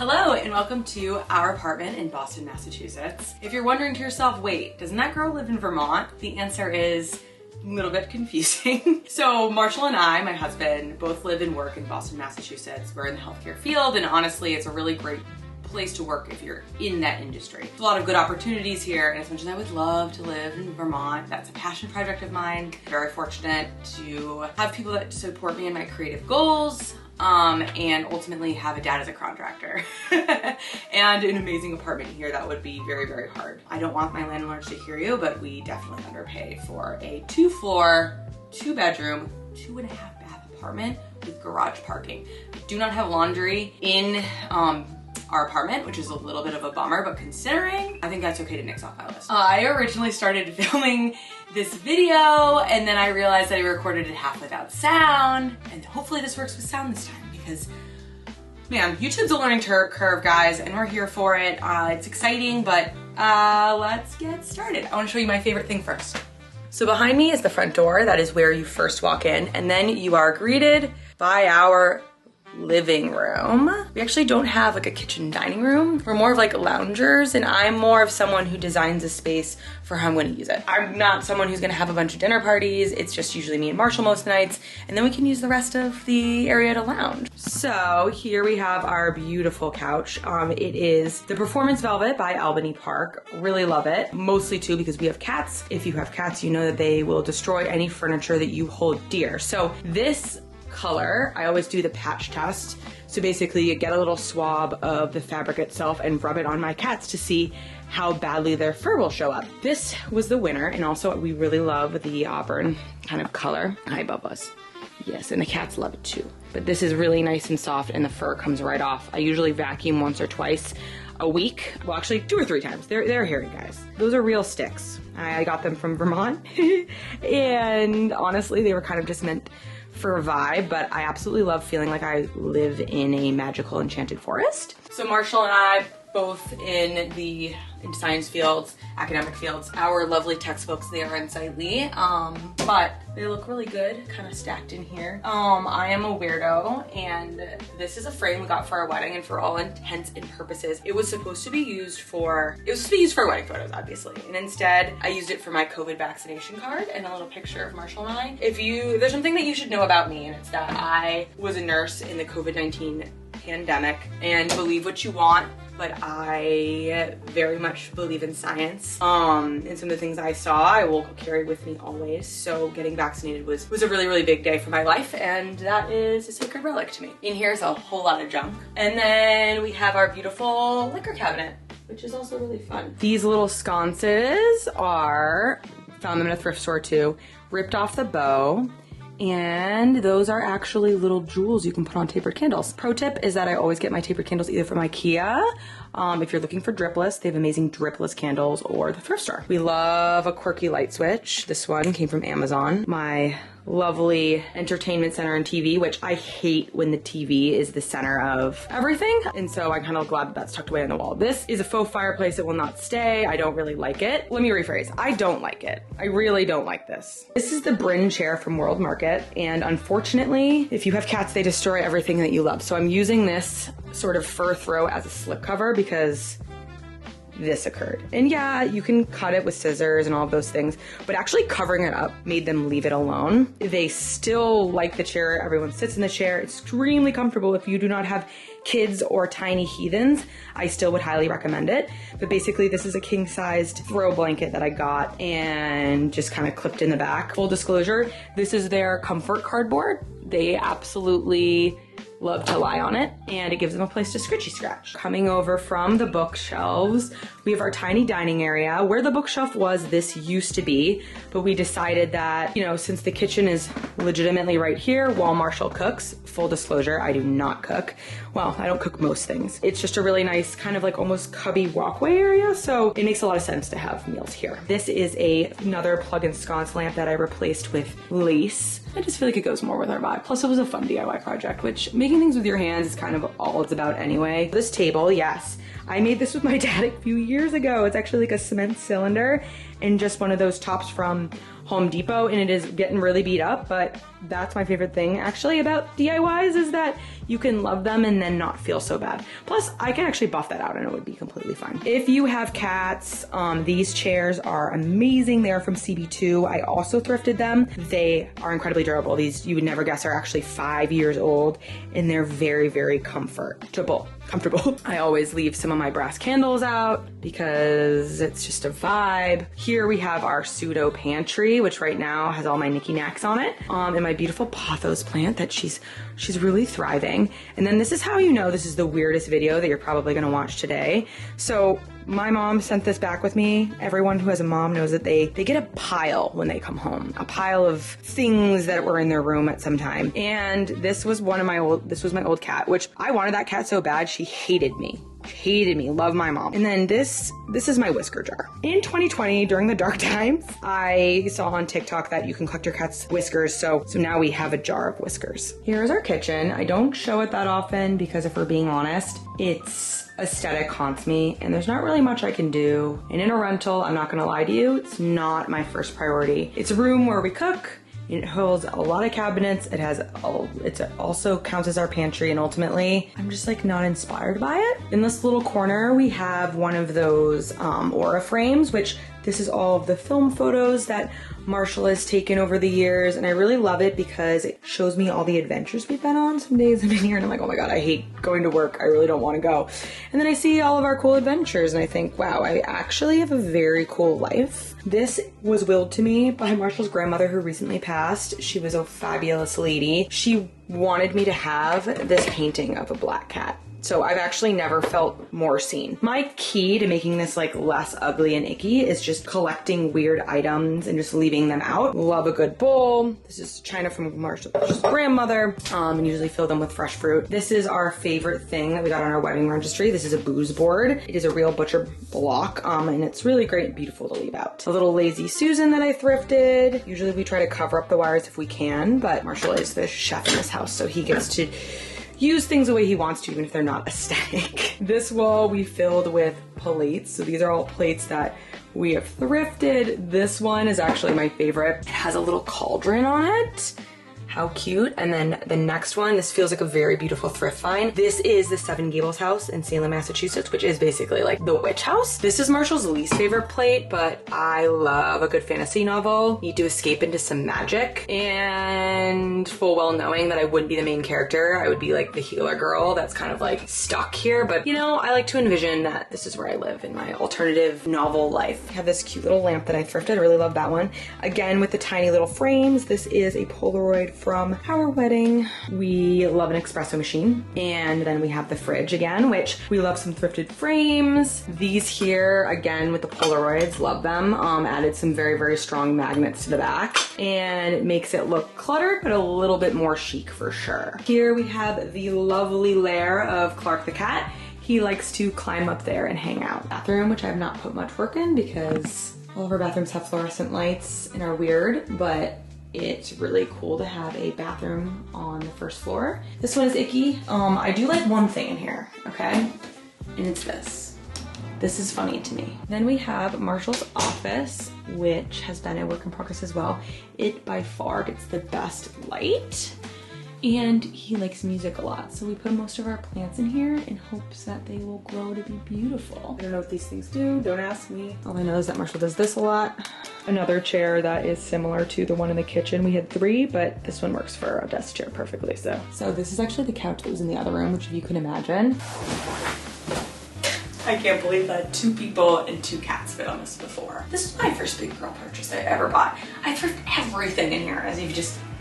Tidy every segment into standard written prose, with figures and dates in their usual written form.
Hello and welcome to our apartment in Boston, Massachusetts. If you're wondering to yourself, wait, doesn't that girl live in Vermont? The answer is a little bit confusing. So Marshall and I, my husband, both live and work in Boston, Massachusetts. We're in the healthcare field, and honestly, it's a really great place to work if you're in that industry. There's a lot of good opportunities here, and as much as I would love to live in Vermont, that's a passion project of mine. Very fortunate to have people that support me in my creative goals, and ultimately have a dad as a contractor and an amazing apartment here that would be very, very hard. I don't want my landlords to hear you, but we definitely underpay for a 2-floor, 2-bedroom, 2.5 bath apartment with garage parking. I do not have laundry in our apartment, which is a little bit of a bummer, but considering, I think that's okay to nix off my list. I originally started filming this video and then I realized that I recorded it half without sound, and hopefully this works with sound this time because, man, YouTube's a learning curve, guys, and we're here for it. It's exciting, but let's get started. I want to show you my favorite thing first. So behind me is the front door. That is where you first walk in, and then you are greeted by our living room. We actually don't have like a kitchen dining room. We're more of like loungers, and I'm more of someone who designs a space for how I'm going to use it. I'm not someone who's going to have a bunch of dinner parties. It's just usually me and Marshall most nights, and then we can use the rest of the area to lounge. So here we have our beautiful couch. It is the Performance Velvet by Albany Park. Really love it. Mostly too because we have cats. If you have cats, you know that they will destroy any furniture that you hold dear. So this color, I always do the patch test. So basically you get a little swab of the fabric itself and rub it on my cats to see how badly their fur will show up. This was the winner, and also we really love the auburn kind of color. Hi, Bubba's. Yes, and the cats love it too. But this is really nice and soft and the fur comes right off. I usually vacuum once or twice a week. Well, actually 2 or 3 times. They're hairy, guys. Those are real sticks. I got them from Vermont and honestly, they were kind of just meant for a vibe, but I absolutely love feeling like I live in a magical enchanted forest. So Marshall and I, both in the science fields, academic fields, our lovely textbooks, they are unsightly, but they look really good, kind of stacked in here. I am a weirdo, and this is a frame we got for our wedding, and for all intents and purposes, it was supposed to be used for wedding photos, obviously, and instead I used it for my COVID vaccination card and a little picture of Marshall and I. There's something that you should know about me, and it's that I was a nurse in the COVID-19 pandemic, and believe what you want, but I very much believe in science. And some of the things I saw, I will carry with me always. So getting vaccinated was a really, really big day for my life, and that is a sacred relic to me. In here is a whole lot of junk. And then we have our beautiful liquor cabinet, which is also really fun. These little sconces found them in a thrift store too, ripped off the bow. And those are actually little jewels you can put on tapered candles. Pro tip is that I always get my tapered candles either from IKEA, if you're looking for dripless, they have amazing dripless candles, or the thrift store. We love a quirky light switch. This one came from Amazon. My lovely entertainment center and TV, which I hate when the TV is the center of everything. And so I'm kind of glad that that's tucked away on the wall. This is a faux fireplace that will not stay. I don't really like it. Let me rephrase. I don't like it. I really don't like this. This is the Bryn chair from World Market. And unfortunately, if you have cats, they destroy everything that you love. So I'm using this sort of fur throw as a slipcover because this occurred. And yeah, you can cut it with scissors and all of those things, but actually covering it up made them leave it alone. They still like the chair. Everyone sits in the chair. It's extremely comfortable. If you do not have kids or tiny heathens, I still would highly recommend it. But basically, this is a king-sized throw blanket that I got and just kind of clipped in the back. Full disclosure, this is their comfort cardboard. They absolutely love to lie on it, and it gives them a place to scritchy scratch. Coming over from the bookshelves, we have our tiny dining area. Where the bookshelf was, this used to be, but we decided that, you know, since the kitchen is legitimately right here while Marshall cooks, full disclosure, I do not cook. Well, I don't cook most things. It's just a really nice kind of like almost cubby walkway area, so it makes a lot of sense to have meals here. This is another plug and sconce lamp that I replaced with lace. I just feel like it goes more with our vibe. Plus it was a fun DIY project, which making things with your hands is kind of all it's about anyway. This table, yes, I made this with my dad a few years ago. It's actually like a cement cylinder and just one of those tops from Home Depot, and it is getting really beat up, but that's my favorite thing actually about DIYs is that you can love them and then not feel so bad. Plus, I can actually buff that out and it would be completely fine. If you have cats, these chairs are amazing. They're from CB2. I also thrifted them. They are incredibly durable. These, you would never guess, are actually 5 years old, and they're very, very comfortable. I always leave some of my brass candles out because it's just a vibe. Here we have our pseudo pantry, which right now has all my knicky knacks on it, and my beautiful pothos plant that she's really thriving. And then this is how you know this is the weirdest video that you're probably gonna watch today. So my mom sent this back with me. Everyone who has a mom knows that they get a pile when they come home, a pile of things that were in their room at some time. And this was my old cat, which I wanted that cat so bad. She hated me. Love my mom. And then this is my whisker jar. In 2020, during the dark times, I saw on TikTok that you can collect your cat's whiskers. So now we have a jar of whiskers. Here's our kitchen. I don't show it that often because if we're being honest, its aesthetic haunts me and there's not really much I can do. And in a rental, I'm not gonna lie to you, it's not my first priority. It's a room where we cook. It holds a lot of cabinets. It also counts as our pantry, and ultimately, I'm just like not inspired by it. In this little corner, we have one of those aura frames, which this is all of the film photos that Marshall has taken over the years, and I really love it because it shows me all the adventures we've been on. Some days I'm in here and I'm like, oh my God, I hate going to work. I really don't want to go. And then I see all of our cool adventures and I think, wow, I actually have a very cool life. This was willed to me by Marshall's grandmother who recently passed. She was a fabulous lady. She wanted me to have this painting of a black cat. So I've actually never felt more seen. My key to making this like less ugly and icky is just collecting weird items and just leaving them out. Love a good bowl. This is china from Marshall's grandmother, and usually fill them with fresh fruit. This is our favorite thing that we got on our wedding registry. This is a booze board. It is a real butcher block, and it's really great and beautiful to leave out. A little Lazy Susan that I thrifted. Usually we try to cover up the wires if we can, but Marshall is the chef in this house, so he gets to use things the way he wants to, even if they're not aesthetic. This wall we filled with plates. So these are all plates that we have thrifted. This one is actually my favorite. It has a little cauldron on it. How cute. And then the next one, this feels like a very beautiful thrift find. This is the Seven Gables house in Salem, Massachusetts, which is basically like the witch house. This is Marshall's least favorite plate, but I love a good fantasy novel. Need to escape into some magic, and full well knowing that I wouldn't be the main character. I would be like the healer girl that's kind of like stuck here. But you know, I like to envision that this is where I live in my alternative novel life. I have this cute little lamp that I thrifted. I really love that one. Again, with the tiny little frames. This is a Polaroid from our wedding. We love an espresso machine. And then we have the fridge again, which we love some thrifted frames. These here, again, with the Polaroids, love them. Added some very, very strong magnets to the back, and it makes it look cluttered, but a little bit more chic for sure. Here we have the lovely lair of Clark the cat. He likes to climb up there and hang out. Bathroom, which I have not put much work in because all of our bathrooms have fluorescent lights and are weird, but it's really cool to have a bathroom on the first floor. This one is icky. I do like one thing in here, okay? And it's this. This is funny to me. Then we have Marshall's office, which has been a work in progress as well. It by far gets the best light. And he likes music a lot, so we put most of our plants in here in hopes that they will grow to be beautiful. I don't know what these things do, don't ask me. All I know is that Marshall does this a lot. Another chair that is similar to the one in the kitchen. We had 3, but this one works for a desk chair perfectly, so. So this is actually the couch that was in the other room, which if you can imagine. I can't believe that 2 people and 2 cats fit on this before. This is my first big girl purchase I ever bought. I thrift everything in here, as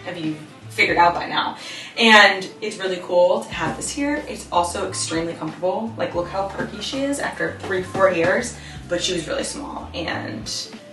have you figured out by now. And it's really cool to have this here. It's also extremely comfortable. Like, look how perky she is after 3-4 years, but she was really small and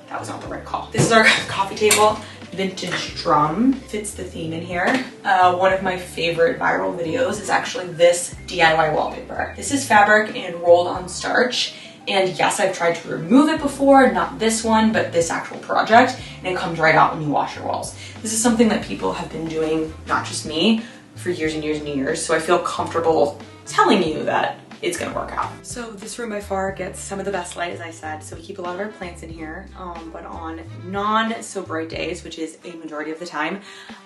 that was not the right call. This is our coffee table. Vintage drum fits the theme in here. One of my favorite viral videos is actually this DIY wallpaper. This is fabric and rolled on starch. And yes, I've tried to remove it before, not this one, but this actual project, and it comes right out when you wash your walls. This is something that people have been doing, not just me, for years and years and years, so I feel comfortable telling you that it's gonna work out. So this room by far gets some of the best light, as I said, so we keep a lot of our plants in here, but on non so bright days, which is a majority of the time,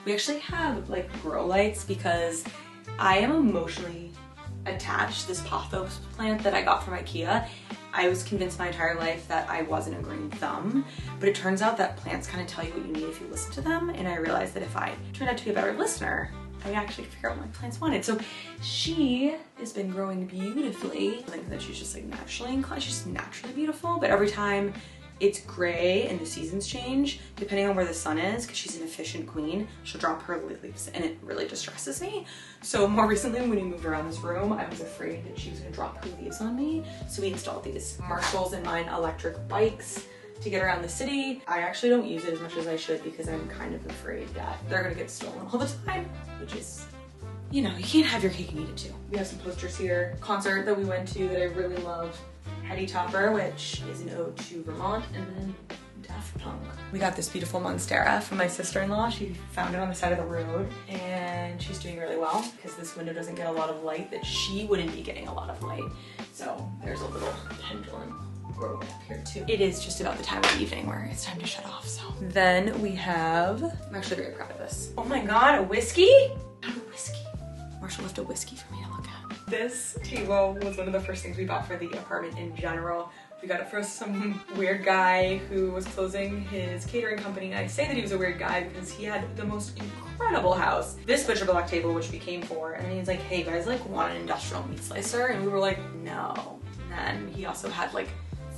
we actually have like grow lights because I am emotionally attached to this pothos plant that I got from IKEA. I was convinced my entire life that I wasn't a green thumb, but it turns out that plants kind of tell you what you need if you listen to them, and I realized that if I turned out to be a better listener, I actually figure out what my plants wanted. So she has been growing beautifully. I think that she's just like naturally inclined. She's naturally beautiful, but every time it's gray and the seasons change, depending on where the sun is, because she's an efficient queen, she'll drop her leaves and it really distresses me. So more recently when we moved around this room, I was afraid that she was gonna drop her leaves on me. So we installed these Marshalls and mine electric bikes to get around the city. I actually don't use it as much as I should because I'm kind of afraid that they're gonna get stolen all the time, which is, you know, you can't have your cake and eat it too. We have some posters here. Concert that we went to that I really love, Hetty Topper, which is an ode to Vermont, and then Daft Punk. We got this beautiful Monstera from my sister-in-law. She found it on the side of the road, and she's doing really well because this window doesn't get a lot of light that she wouldn't be getting a lot of light. So there's a little pendulum growing up here too. It is just about the time of the evening where it's time to shut off, so. Then we have, I'm actually very proud of this. Oh my God, a whiskey? I have a whiskey. Marshall left a whiskey for me to look at. This table was one of the first things we bought for the apartment in general. We got it for some weird guy who was closing his catering company. And I say that he was a weird guy because he had the most incredible house. This butcher block table, which we came for, and then he's like, hey, you guys like want an industrial meat slicer? And we were like, no. And then he also had like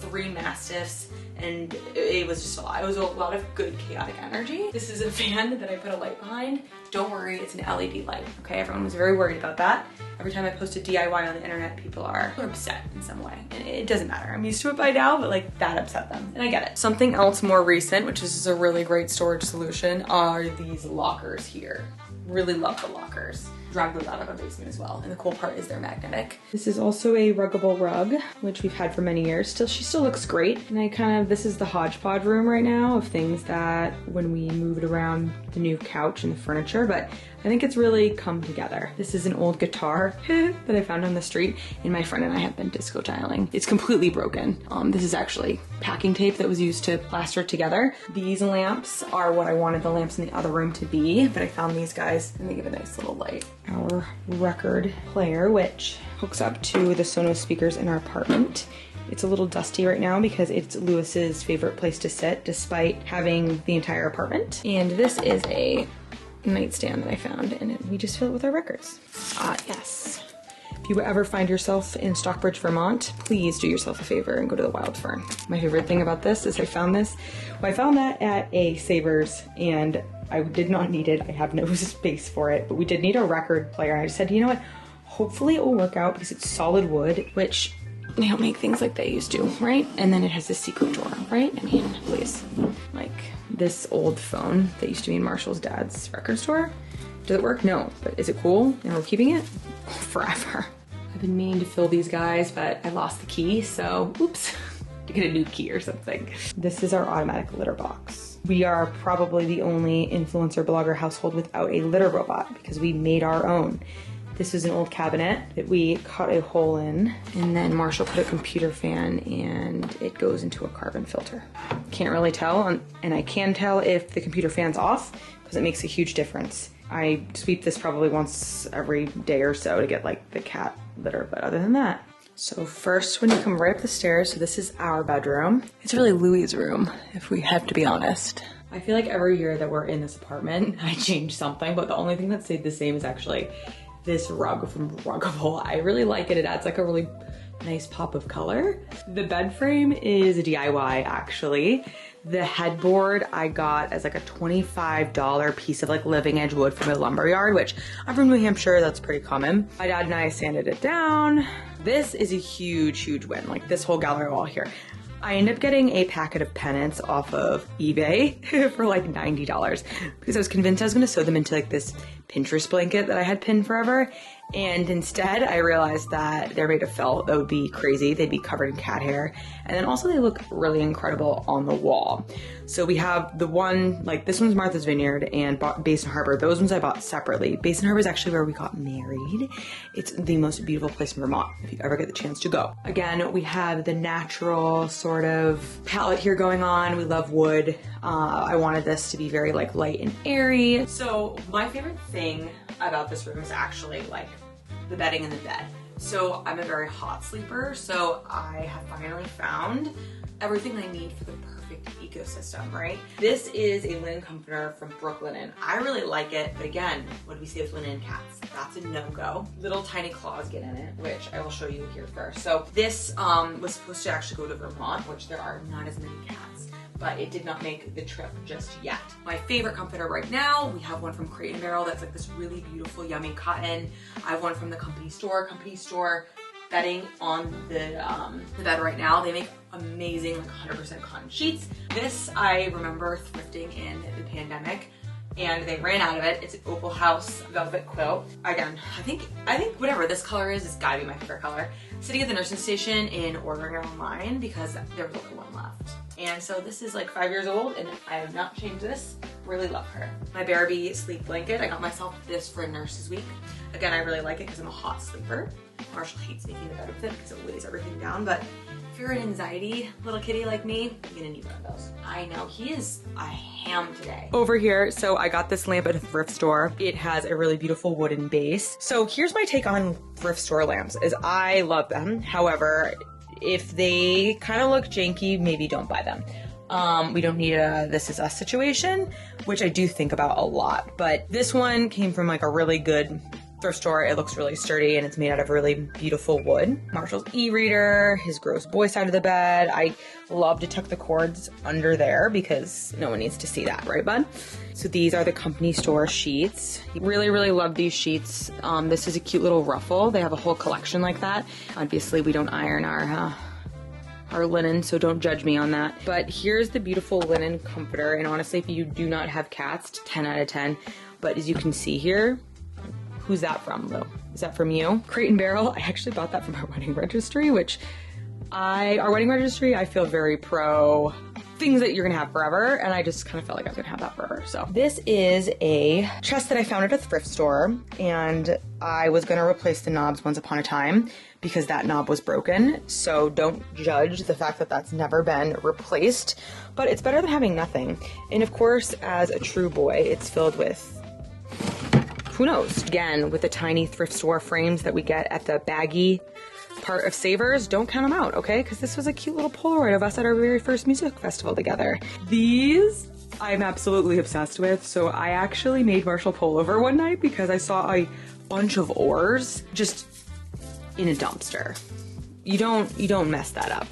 3 mastiffs, and it was just a lot. It was a lot of good chaotic energy. This is a fan that I put a light behind. Don't worry, it's an LED light, okay? Everyone was very worried about that. Every time I post a DIY on the internet, people are upset in some way. And it doesn't matter. I'm used to it by now, but like that upset them, and I get it. Something else more recent, which is a really great storage solution, are these lockers here. Really love the lockers. Drag those out of a basement as well. And the cool part is they're magnetic. This is also a ruggable rug, which we've had for many years. She still looks great. And this is the hodgepodge room right now of things that when we moved around the new couch and the furniture, but I think it's really come together. This is an old guitar that I found on the street, and my friend and I have been disco tiling. It's completely broken. This is actually packing tape that was used to plaster it together. These lamps are what I wanted the lamps in the other room to be, but I found these guys and they give a nice little light. Our record player, which hooks up to the Sonos speakers in our apartment. It's a little dusty right now because it's Lewis's favorite place to sit despite having the entire apartment. And this is a nightstand that I found, and we just fill it with our records. Yes. If you ever find yourself in Stockbridge, Vermont, please do yourself a favor and go to the Wild Fern. My favorite thing about this is I found that at a Savers, and I did not need it. I have no space for it, but we did need a record player. I just said, you know what? Hopefully it will work out because it's solid wood, which they don't make things like they used to, right? And then it has this secret drawer, right? I mean, please. Like this old phone that used to be in Marshall's dad's record store. Does it work? No, but is it cool? And we're keeping it forever. I've been meaning to fill these guys, but I lost the key, so oops, to get a new key or something. This is our automatic litter box. We are probably the only influencer blogger household without a litter robot because we made our own. This is an old cabinet that we cut a hole in, and then Marshall put a computer fan and it goes into a carbon filter. Can't really tell, and I can tell if the computer fan's off because it makes a huge difference. I sweep this probably once every day or so to get like the cat litter, but other than that. So first, when you come right up the stairs, so this is our bedroom. It's really Louie's room, if we have to be honest. I feel like every year that we're in this apartment, I change something, but the only thing that stayed the same is actually this rug from Ruggable. I really like it. It adds like a really nice pop of color. The bed frame is a DIY actually. The headboard I got as like a $25 piece of like living edge wood from a lumber yard, which I'm from New Hampshire, that's pretty common. My dad and I sanded it down. This is a huge, huge win. Like this whole gallery wall here. I ended up getting a packet of pennants off of eBay for like $90 because I was convinced I was gonna sew them into like this Pinterest blanket that I had pinned forever. And instead I realized that they're made of felt. That would be crazy. They'd be covered in cat hair. And then also they look really incredible on the wall. So we have the one, like this one's Martha's Vineyard and Basin Harbor. Those ones I bought separately. Basin Harbor is actually where we got married. It's the most beautiful place in Vermont if you ever get the chance to go. Again, we have the natural sort of palette here going on. We love wood. I wanted this to be very like light and airy. So my favorite thing about this room is actually like the bedding in the bed. So I'm a very hot sleeper, so I have finally found everything I need for the perfect ecosystem, right? This is a linen comforter from Brooklinen. I really like it, but again, what do we say with linen and cats? That's a no-go. Little tiny claws get in it, which I will show you here first. So this was supposed to actually go to Vermont, which there are not as many cats, but it did not make the trip just yet. My favorite comforter right now, we have one from Crate & Barrel that's like this really beautiful, yummy cotton. I have one from the company store. Bedding on the bed right now. They make amazing like 100% cotton sheets. This I remember thrifting in the pandemic and they ran out of it. It's an Opal House velvet quilt. Again, I think whatever this color is, it's gotta be my favorite color. Sitting at the nursing station and ordering it online because there was only one left. And so this is like 5 years old and I have not changed this. Really love her. My Barbie sleep blanket, I got myself this for Nurses Week. Again, I really like it because I'm a hot sleeper. Marshall hates making the bed with it because it weighs everything down, but if you're an anxiety little kitty like me, you're gonna need one of those. I know, he is a ham today. Over here, so I got this lamp at a thrift store. It has a really beautiful wooden base. So here's my take on thrift store lamps, is I love them. However, if they kind of look janky, maybe don't buy them. We don't need a This Is Us situation, which I do think about a lot, but this one came from like a really good thrift store. It looks really sturdy and it's made out of really beautiful wood. Marshall's e-reader, his gross boy side of the bed. I love to tuck the cords under there because no one needs to see that, right, bud? So these are the company store sheets. Really, really love these sheets. This is a cute little ruffle. They have a whole collection like that. Obviously, we don't iron our linen, so don't judge me on that. But here's the beautiful linen comforter, and honestly, if you do not have cats, 10 out of 10. But as you can see here, who's that from, Lou? Is that from you? Crate & Barrel, I actually bought that from our wedding registry, which our wedding registry, I feel very pro things that you're gonna have forever, and I just kind of felt like I was gonna have that forever. So this is a chest that I found at a thrift store, and I was gonna replace the knobs once upon a time because that knob was broken. So don't judge the fact that that's never been replaced, but it's better than having nothing. And of course, as a true boy, it's filled with, who knows? Again, with the tiny thrift store frames that we get at the baggy part of Savers, don't count them out, okay? Because this was a cute little Polaroid of us at our very first music festival together. These I'm absolutely obsessed with. So I actually made Marshall pull over one night because I saw a bunch of oars just in a dumpster. You don't mess that up.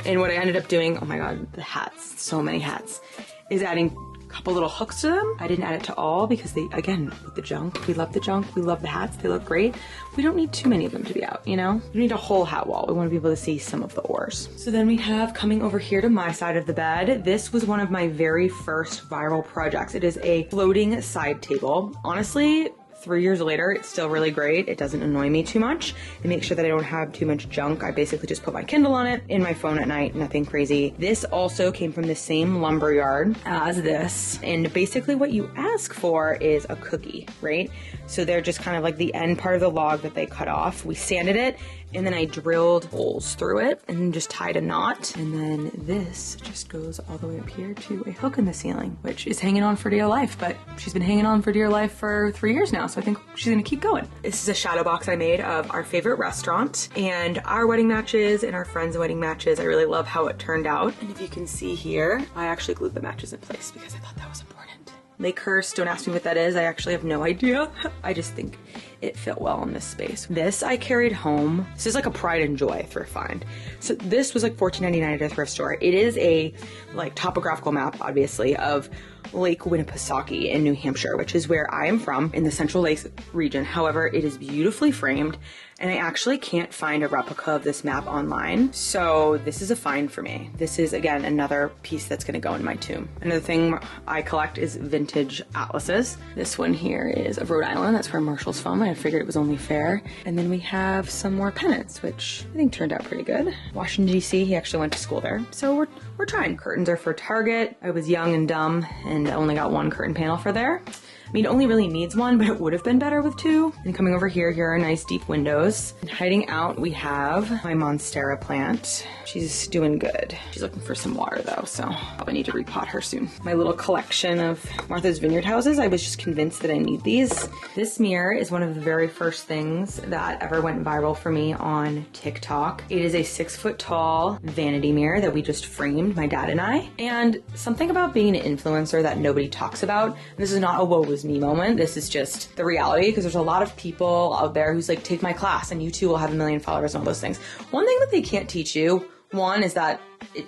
And what I ended up doing, oh my God, the hats, so many hats, is adding couple little hooks to them. I didn't add it to all because they, again, with the junk, we love the junk, we love the hats, they look great. We don't need too many of them to be out, you know? We need a whole hat wall. We want to be able to see some of the oars. So then we have coming over here to my side of the bed. This was one of my very first viral projects. It is a floating side table. Honestly, 3 years later, it's still really great. It doesn't annoy me too much. It makes sure that I don't have too much junk. I basically just put my Kindle on it and my phone at night, nothing crazy. This also came from the same lumber yard as this. And basically what you ask for is a cookie, right? So they're just kind of like the end part of the log that they cut off. We sanded it and then I drilled holes through it and then just tied a knot. And then this just goes all the way up here to a hook in the ceiling, which is hanging on for dear life, but she's been hanging on for dear life for 3 years now. So I think she's gonna keep going. This is a shadow box I made of our favorite restaurant and our wedding matches and our friends' wedding matches. I really love how it turned out. And if you can see here, I actually glued the matches in place because I thought that was important. Lakehurst, don't ask me what that is. I actually have no idea. I just think it fit well in this space. This I carried home. This is like a pride and joy thrift find. So this was like $14.99 at a thrift store. It is a like topographical map, obviously, of Lake Winnipesaukee in New Hampshire, which is where I am from in the Central Lakes region. However, it is beautifully framed and I actually can't find a replica of this map online. So this is a find for me. This is, again, another piece that's gonna go in my tomb. Another thing I collect is vintage atlases. This one here is of Rhode Island. That's where Marshall's from. I figured it was only fair. And then we have some more pennants, which I think turned out pretty good. Washington, D.C., he actually went to school there. So we're trying. Curtains are for Target. I was young and dumb and only got one curtain panel for there. I mean, it only really needs one, but it would have been better with two. And coming over here, here are nice deep windows. And hiding out, we have my Monstera plant. She's doing good. She's looking for some water though, so probably need to repot her soon. My little collection of Martha's Vineyard houses. I was just convinced that I need these. This mirror is one of the very first things that ever went viral for me on TikTok. It is a 6-foot tall vanity mirror that we just framed, my dad and I. And something about being an influencer that nobody talks about, and this is not a woe is me moment, this is just the reality, because there's a lot of people out there who's like, take my class and you too will have 1 million followers and all those things. One thing that they can't teach you, one, is that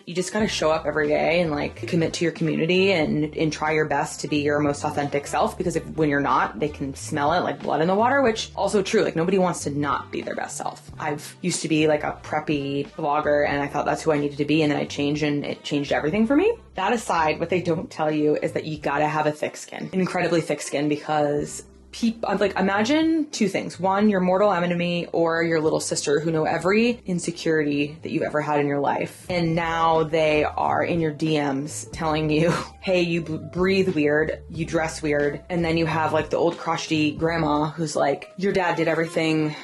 you just gotta show up every day and like commit to your community and try your best to be your most authentic self, because when you're not, they can smell it like blood in the water, which also true. Like nobody wants to not be their best self. I've used to be like a preppy vlogger and I thought that's who I needed to be, and then I changed and it changed everything for me. That aside, what they don't tell you is that you gotta have a thick skin, an incredibly thick skin, because like imagine two things. One, your mortal enemy or your little sister who know every insecurity that you've ever had in your life. And now they are in your DMs telling you, hey, you breathe weird, you dress weird. And then you have like the old crotchety grandma who's like, your dad did everything,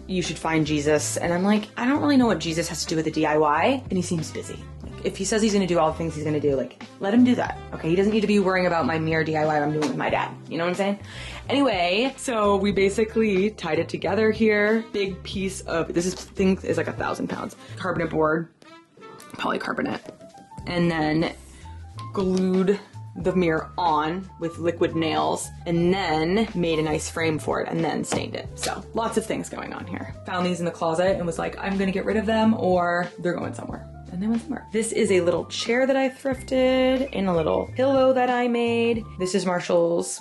you should find Jesus. And I'm like, I don't really know what Jesus has to do with the DIY. And he seems busy. If he says he's going to do all the things he's going to do, like, let him do that. Okay, he doesn't need to be worrying about my mere DIY I'm doing with my dad. You know what I'm saying? Anyway, so we basically tied it together here. Big piece of, this thing is like 1,000 pounds. Carbonate board, polycarbonate. And then glued the mirror on with liquid nails and then made a nice frame for it and then stained it. So lots of things going on here. Found these in the closet and was like, I'm going to get rid of them or they're going somewhere. And they went somewhere. This is a little chair that I thrifted and a little pillow that I made. This is Marshall's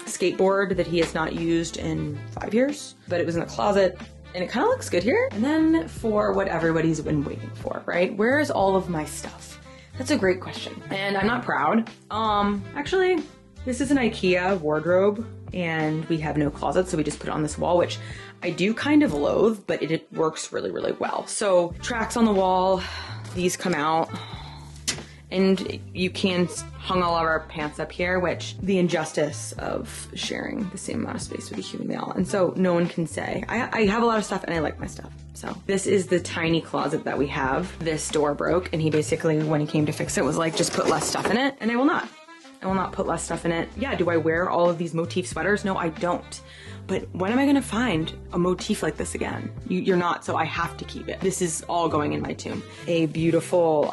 skateboard that he has not used in 5 years, but it was in the closet and it kind of looks good here. And then for what everybody's been waiting for, right? Where is all of my stuff? That's a great question. And I'm not proud. Actually, this is an IKEA wardrobe and we have no closet, so we just put it on this wall, which I do kind of loathe, but it works really, really well. So tracks on the wall, these come out, and you can hung all of our pants up here, which the injustice of sharing the same amount of space with a human male. And so no one can say, I have a lot of stuff and I like my stuff. So this is the tiny closet that we have. This door broke and he basically, when he came to fix it, was like, just put less stuff in it. And I will not put less stuff in it. Yeah, do I wear all of these motif sweaters? No, I don't. But when am I gonna find a motif like this again? You're not, so I have to keep it. This is all going in my tomb. A beautiful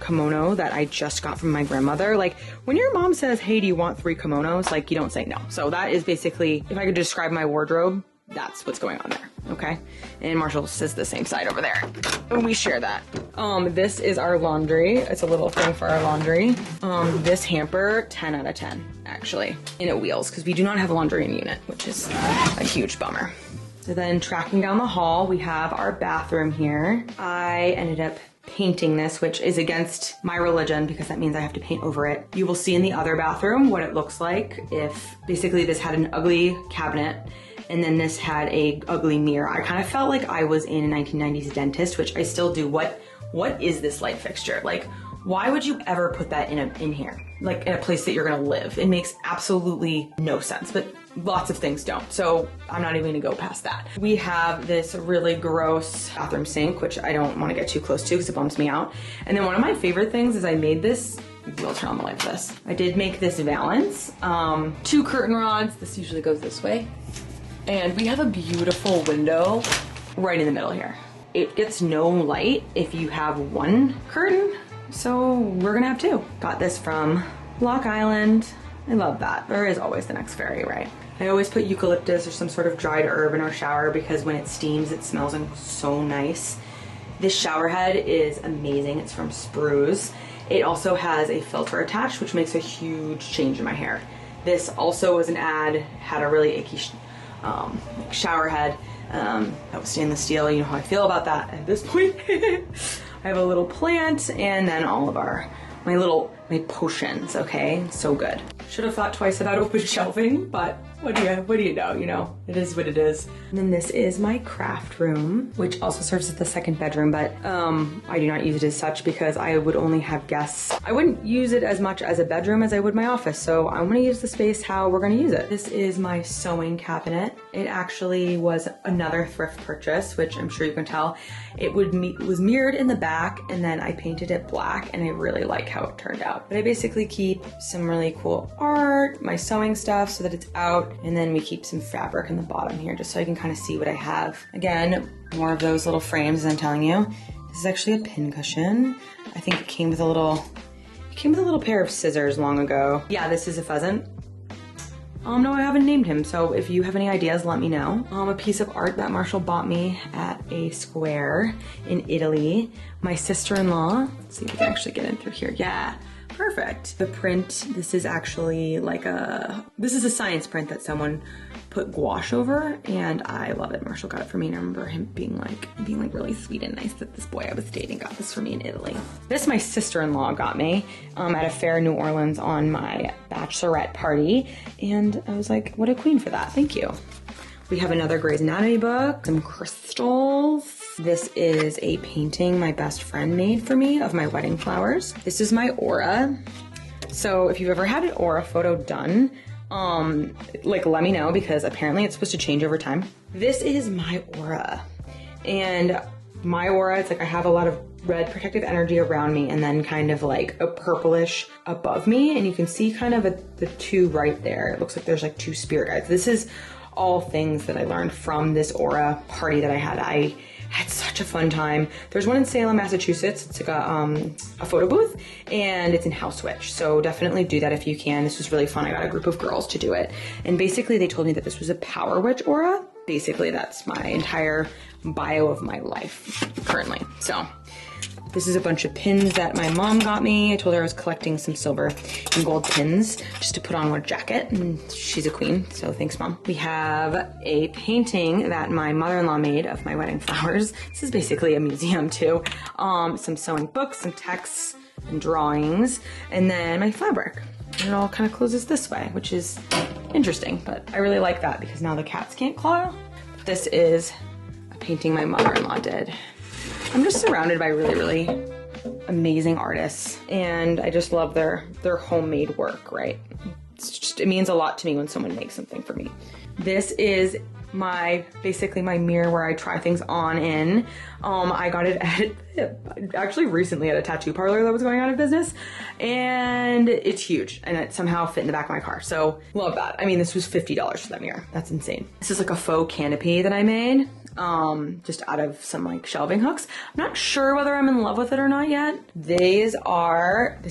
kimono that I just got from my grandmother. Like, when your mom says, hey, do you want 3 kimonos? Like, you don't say no. So that is basically, if I could describe my wardrobe, that's what's going on there, okay? And Marshall says the same side over there. And we share that. This is our laundry. It's a little thing for our laundry. This hamper, 10 out of 10, actually. And it wheels, because we do not have a laundry in unit, which is a huge bummer. So then tracking down the hall, we have our bathroom here. I ended up painting this, which is against my religion because that means I have to paint over it. You will see in the other bathroom what it looks like if basically this had an ugly cabinet and then this had a ugly mirror. I kind of felt like I was in a 1990s dentist, which I still do. What is this light fixture? Like, why would you ever put that in here? Like in a place that you're gonna live? It makes absolutely no sense, but lots of things don't. So I'm not even gonna go past that. We have this really gross bathroom sink, which I don't wanna get too close to because it bums me out. And then one of my favorite things is I made this, we'll turn on the light for this. I did make this valance, 2 curtain rods. This usually goes this way. And we have a beautiful window right in the middle here. It gets no light if you have 1 curtain, so we're gonna have 2. Got this from Lock Island. I love that. There is always the next fairy, right? I always put eucalyptus or some sort of dried herb in our shower because when it steams, it smells so nice. This shower head is amazing. It's from Spruce. It also has a filter attached, which makes a huge change in my hair. This also was an ad, had a really icky shower head that was stainless steel. You know how I feel about that at this point. I have a little plant and then all of my potions, okay? So good. Should have thought twice about open shelving, but what do you know, it is what it is. And then this is my craft room, which also serves as the second bedroom, but I do not use it as such because I would only have guests. I wouldn't use it as much as a bedroom as I would my office, so I'm gonna use the space how we're gonna use it. This is my sewing cabinet. It actually was another thrift purchase, which I'm sure you can tell. It was mirrored in the back, and then I painted it black, and I really like how it turned out. But I basically keep some really cool art, my sewing stuff so that it's out, and then we keep some fabric in the bottom here just so I can kind of see what I have. Again, more of those little frames as I'm telling you. This is actually a pin cushion. I think it came with a little pair of scissors long ago. Yeah, this is a pheasant. No, I haven't named him, so if you have any ideas, let me know. A piece of art that Marshall bought me at a square in Italy. My sister-in-law, let's see if we can actually get in through here. Yeah, perfect. The print, this is actually like this is a science print that someone put gouache over, and I love it. Marshall got it for me, and I remember him being like really sweet and nice that this boy I was dating got this for me in Italy. This my sister-in-law got me at a fair in New Orleans on my bachelorette party, and I was like, what a queen for that, thank you. We have another Grey's Anatomy book, some crystals. This is a painting my best friend made for me of my wedding flowers. This is my aura. So if you've ever had an aura photo done, like let me know because apparently it's supposed to change over time. This is my aura. And my aura, it's like I have a lot of red protective energy around me and then kind of like a purplish above me. And you can see kind of the two right there. It looks like there's like two spirit guides. This is all things that I learned from this aura party that I had. I had such a fun time. There's one in Salem, Massachusetts. It's like a photo booth, and it's in House Witch. So definitely do that if you can. This was really fun. I got a group of girls to do it. And basically they told me that this was a power witch aura. Basically that's my entire bio of my life currently. So this is a bunch of pins that my mom got me. I told her I was collecting some silver and gold pins just to put on one jacket, and she's a queen, so thanks, Mom. We have a painting that my mother-in-law made of my wedding flowers. This is basically a museum too. Some sewing books, some texts and drawings, and then my fabric. And it all kind of closes this way, which is interesting, but I really like that because now the cats can't claw. This is a painting my mother-in-law did. I'm just surrounded by really, really amazing artists, and I just love their homemade work, right? It means a lot to me when someone makes something for me. This is basically my mirror where I try things on in. I got it actually recently at a tattoo parlor that was going out of business, and it's huge, and it somehow fit in the back of my car. So love that. I mean, this was $50 for that mirror. That's insane. This is like a faux canopy that I made, just out of some like shelving hooks. I'm not sure whether I'm in love with it or not yet. This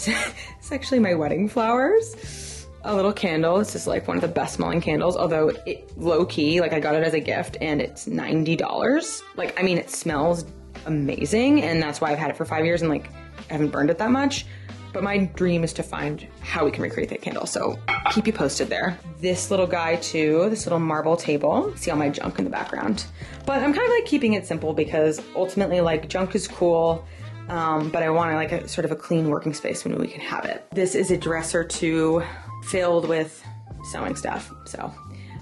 is actually my wedding flowers. A little candle. This is like one of the best smelling candles, although it low key, like I got it as a gift and it's $90. Like, I mean, it smells amazing, and that's why I've had it for 5 years and like I haven't burned it that much. But my dream is to find how we can recreate that candle, so keep you posted there. This little guy too, this little marble table. See all my junk in the background. But I'm kind of like keeping it simple because ultimately like junk is cool, but I want like a sort of a clean working space when we can have it. This is a dresser too, filled with sewing stuff. So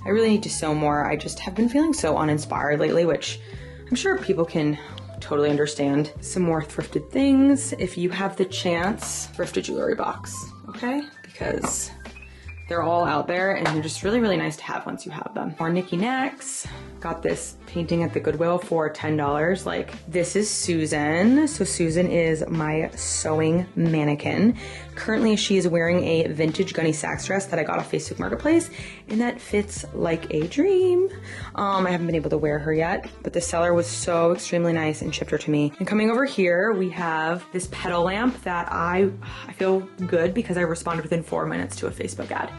I really need to sew more. I just have been feeling so uninspired lately, which I'm sure people can totally understand. Some more thrifted things. If you have the chance, thrift a jewelry box, okay? Because they're all out there and they're just really, really nice to have once you have them. More Nikki Necks. Got this painting at the Goodwill for $10. Like, this is Susan. So Susan is my sewing mannequin. Currently, she is wearing a vintage Gunny Sacks dress that I got off Facebook Marketplace, and that fits like a dream. I haven't been able to wear her yet, but the seller was so extremely nice and shipped her to me. And coming over here, we have this pedal lamp that I feel good because I responded within 4 minutes to a Facebook ad.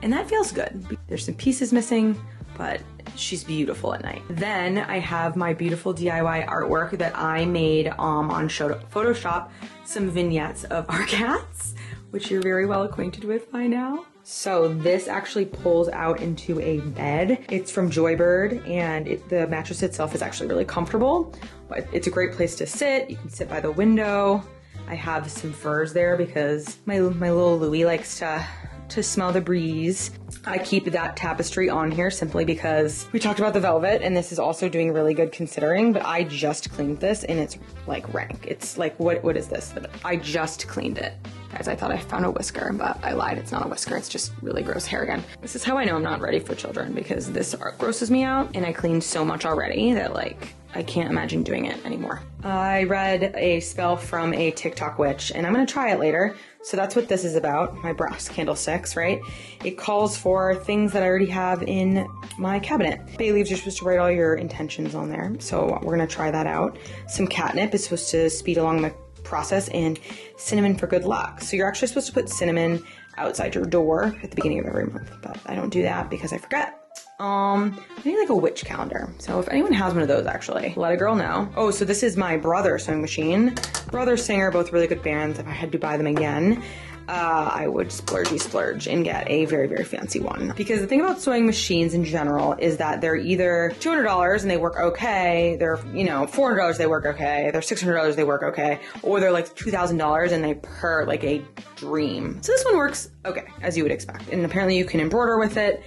And that feels good. There's some pieces missing, but she's beautiful at night. Then I have my beautiful DIY artwork that I made on Photoshop, some vignettes of our cats, which you're very well acquainted with by now. So this actually pulls out into a bed. It's from Joybird, and the mattress itself is actually really comfortable, but it's a great place to sit. You can sit by the window. I have some furs there because my little Louie likes to smell the breeze. I keep that tapestry on here simply because we talked about the velvet, and this is also doing really good considering, but I just cleaned this and it's like rank. It's like, what is this? I just cleaned it. Guys, I thought I found a whisker, but I lied. It's not a whisker. It's just really gross hair again. This is how I know I'm not ready for children, because this grosses me out, and I cleaned so much already that like, I can't imagine doing it anymore. I read a spell from a TikTok witch, and I'm gonna try it later. So that's what this is about, my brass candlesticks, right? It calls for things that I already have in my cabinet. Bay leaves, you're supposed to write all your intentions on there. So we're gonna try that out. Some catnip is supposed to speed along the process, and cinnamon for good luck. So you're actually supposed to put cinnamon outside your door at the beginning of every month, but I don't do that because I forget. I need like a witch calendar. So if anyone has one of those, actually, let a girl know. Oh, so this is my brother's sewing machine. Brother, singer, both really good bands. If I had to buy them again, I would splurge and get a very, very fancy one. Because the thing about sewing machines in general is that they're either $200 and they work okay, they're, you know, $400 they work okay, they're $600 they work okay, or they're like $2,000 and they purr like a dream. So this one works okay, as you would expect. And apparently you can embroider with it.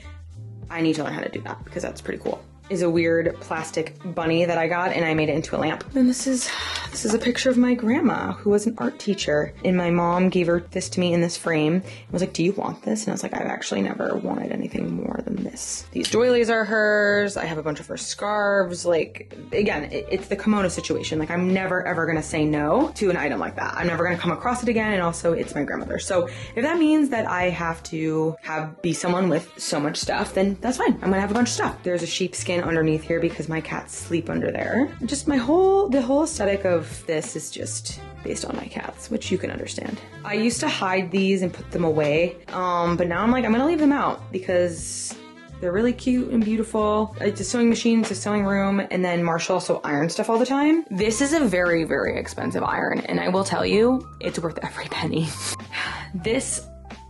I need to learn how to do that because that's pretty cool. Is a weird plastic bunny that I got, and I made it into a lamp. And this is a picture of my grandma, who was an art teacher, and my mom gave her this to me in this frame and was like, do you want this? And I was like, I've actually never wanted anything more than this. These doilies are hers. I have a bunch of her scarves. Like, again, it's the kimono situation. Like, I'm never ever gonna say no to an item like that. I'm never gonna come across it again, and also it's my grandmother. So if that means that I have to be someone with so much stuff, then that's fine. I'm gonna have a bunch of stuff. There's a sheepskin underneath here because my cats sleep under there. Just the whole aesthetic of this is just based on my cats, which you can understand. I used to hide these and put them away, but now I'm like, I'm gonna leave them out because they're really cute and beautiful. It's a sewing machine, it's a sewing room, and then Marshall also irons stuff all the time. This is a very, very expensive iron, and I will tell you, it's worth every penny. This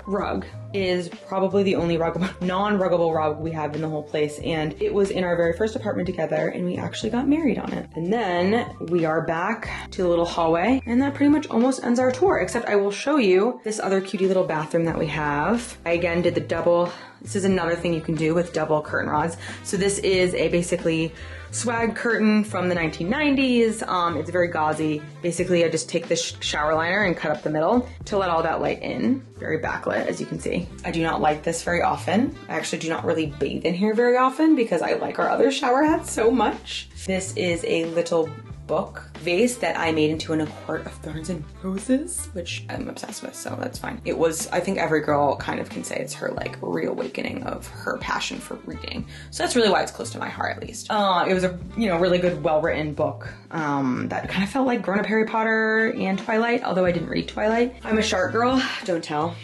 rug is probably the only non-ruggable rug we have in the whole place, and it was in our very first apartment together, and we actually got married on it. And then we are back to the little hallway, and that pretty much almost ends our tour, except I will show you this other cutie little bathroom that we have. I again did the double. This is another thing you can do with double curtain rods. So this is a basically swag curtain from the 1990s. It's very gauzy. Basically, I just take this shower liner and cut up the middle to let all that light in. Very backlit, as you can see. I do not like this very often. I actually do not really bathe in here very often because I like our other shower heads so much. This is a little book vase that I made into an accord of thorns and roses, which I'm obsessed with, so that's fine. It was, I think every girl kind of can say it's her like reawakening of her passion for reading. So that's really why it's close to my heart, at least. It was a, really good, well-written book that kind of felt like grown-up Harry Potter and Twilight, although I didn't read Twilight. I'm a shark girl, don't tell,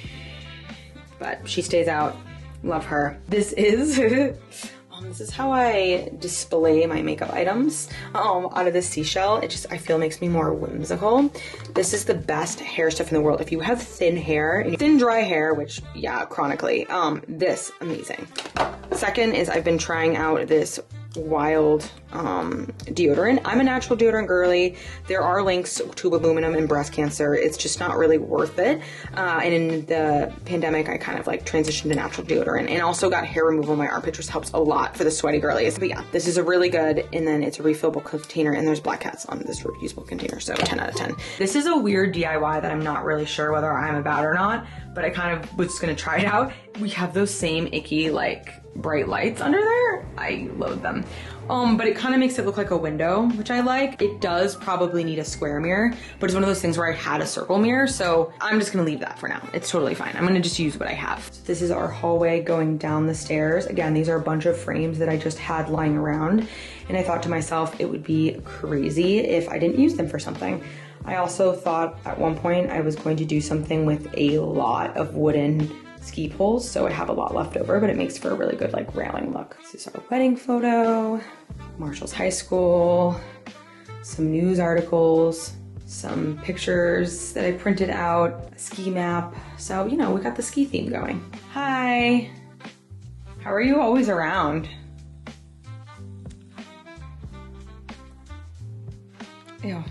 but she stays out. Love her. This is how I display my makeup items out of this seashell. It just, I feel, makes me more whimsical. This is the best hair stuff in the world. If you have thin hair, thin dry hair, which, yeah, chronically, this, amazing. Second is I've been trying out this Wild deodorant. I'm a natural deodorant girly. There are links to aluminum and breast cancer. It's just not really worth it. And in the pandemic, I kind of like transitioned to natural deodorant and also got hair removal in my armpit, which helps a lot for the sweaty girlies. But yeah, this is a really good, and then it's a refillable container, and there's black cats on this reusable container, so 10 out of 10. This is a weird DIY that I'm not really sure whether I'm about or not, but I kind of was just gonna try it out. We have those same icky, like, bright lights under there. I loathe them. But it kind of makes it look like a window, which I like. It does probably need a square mirror, but it's one of those things where I had a circle mirror, so I'm just gonna leave that for now. It's totally fine. I'm gonna just use what I have. So this is our hallway going down the stairs. Again, these are a bunch of frames that I just had lying around, and I thought to myself it would be crazy if I didn't use them for something. I also thought at one point I was going to do something with a lot of wooden ski poles, so I have a lot left over, but it makes for a really good like railing look. This is our wedding photo, Marshall's high school, some news articles, some pictures that I printed out, a ski map. So, we got the ski theme going. Hi, how are you always around? Ew.